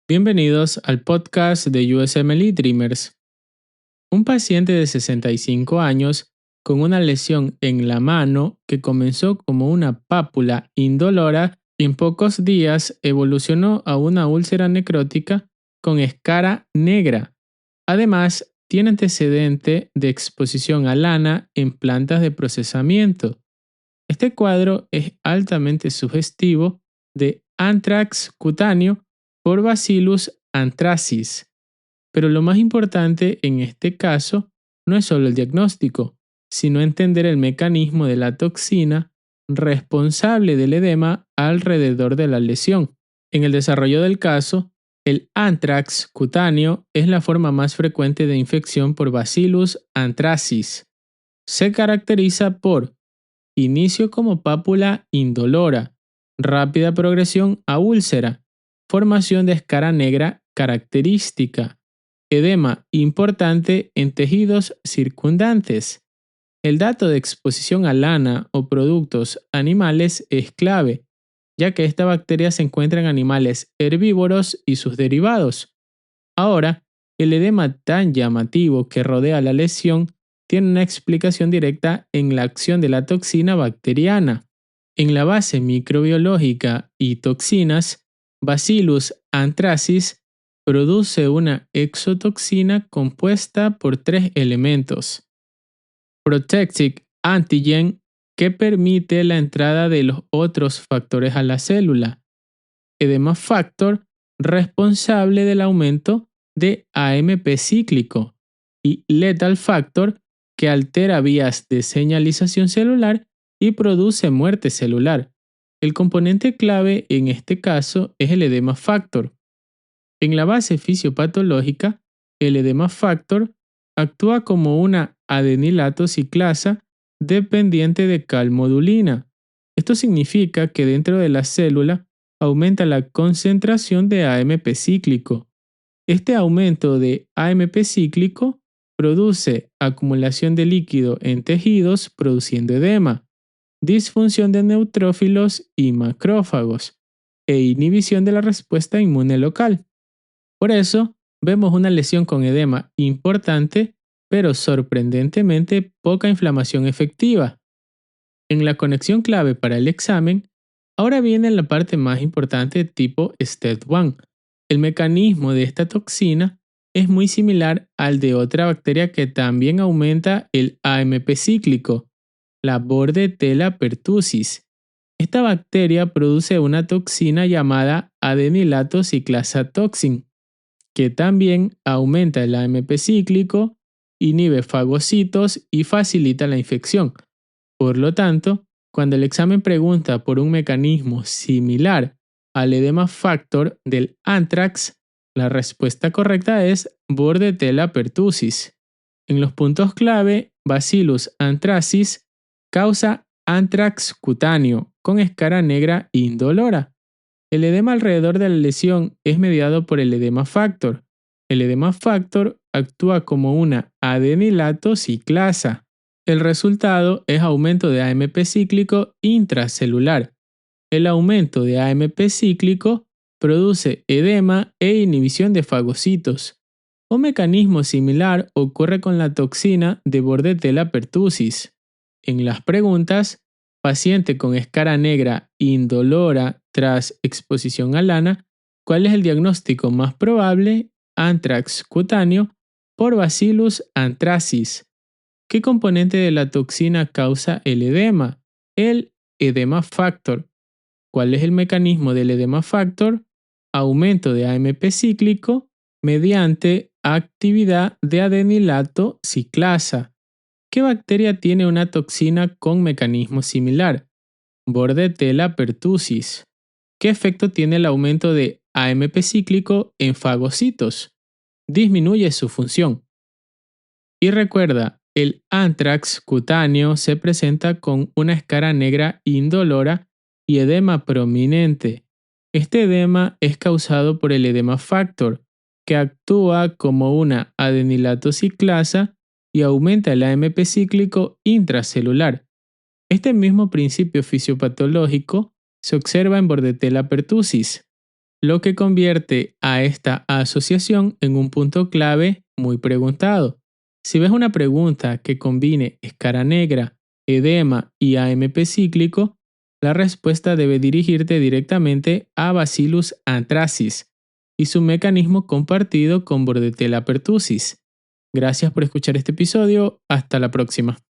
Bienvenidos al podcast de USMLE Dreamers. Un paciente de 65 años con una lesión en la mano que comenzó como una pápula indolora y en pocos días evolucionó a una úlcera necrótica con escara negra. Además, tiene antecedente de exposición a lana en plantas de procesamiento. Este cuadro es altamente sugestivo de anthrax cutáneo por Bacillus anthracis. Pero lo más importante en este caso no es solo el diagnóstico, sino entender el mecanismo de la toxina responsable del edema alrededor de la lesión. En el desarrollo del caso, el anthrax cutáneo es la forma más frecuente de infección por Bacillus anthracis. Se caracteriza por inicio como pápula indolora, rápida progresión a úlcera, formación de escara negra característica, edema importante en tejidos circundantes. El dato de exposición a lana o productos animales es clave, ya que esta bacteria se encuentra en animales herbívoros y sus derivados. Ahora, el edema tan llamativo que rodea la lesión tiene una explicación directa en la acción de la toxina bacteriana. En la base microbiológica y toxinas, Bacillus anthracis produce una exotoxina compuesta por tres elementos. Protective antigen, que permite la entrada de los otros factores a la célula. Edema factor, responsable del aumento de AMP cíclico. Y lethal factor, que altera vías de señalización celular y produce muerte celular. El componente clave en este caso es el edema factor. En la base fisiopatológica, el edema factor actúa como una adenilato ciclasa dependiente de calmodulina. Esto significa que dentro de la célula aumenta la concentración de AMP cíclico. Este aumento de AMP cíclico produce acumulación de líquido en tejidos produciendo edema, disfunción de neutrófilos y macrófagos e inhibición de la respuesta inmune local. Por eso, vemos una lesión con edema importante, pero sorprendentemente poca inflamación efectiva. En la conexión clave para el examen, ahora viene la parte más importante tipo STED1. El mecanismo de esta toxina es muy similar al de otra bacteria que también aumenta el AMP cíclico, la Bordetella pertussis. Esta bacteria produce una toxina llamada adenilato ciclasa toxin, que también aumenta el AMP cíclico, inhibe fagocitos y facilita la infección. Por lo tanto, cuando el examen pregunta por un mecanismo similar al edema factor del anthrax, la respuesta correcta es Bordetella pertussis. En los puntos clave, Bacillus anthracis causa anthrax cutáneo con escara negra indolora. El edema alrededor de la lesión es mediado por el edema factor. El edema factor actúa como una adenilato ciclasa. El resultado es aumento de AMP cíclico intracelular. El aumento de AMP cíclico produce edema e inhibición de fagocitos. Un mecanismo similar ocurre con la toxina de Bordetella pertussis. En las preguntas, paciente con escara negra indolora tras exposición a lana, ¿cuál es el diagnóstico más probable? Anthrax cutáneo por Bacillus anthracis. ¿Qué componente de la toxina causa el edema? El edema factor. ¿Cuál es el mecanismo del edema factor? Aumento de AMP cíclico mediante actividad de adenilato ciclasa. ¿Qué bacteria tiene una toxina con mecanismo similar? Bordetella pertussis. ¿Qué efecto tiene el aumento de AMP cíclico en fagocitos? Disminuye su función. Y recuerda, el anthrax cutáneo se presenta con una escara negra indolora y edema prominente. Este edema es causado por el edema factor, que actúa como una adenilato ciclasa y aumenta el AMP cíclico intracelular. Este mismo principio fisiopatológico se observa en Bordetella pertussis. lo que convierte a esta asociación en un punto clave muy preguntado. Si ves una pregunta que combine escara negra, edema y AMP cíclico, la respuesta debe dirigirte directamente a Bacillus anthracis y su mecanismo compartido con Bordetella pertussis. Gracias por escuchar este episodio. Hasta la próxima.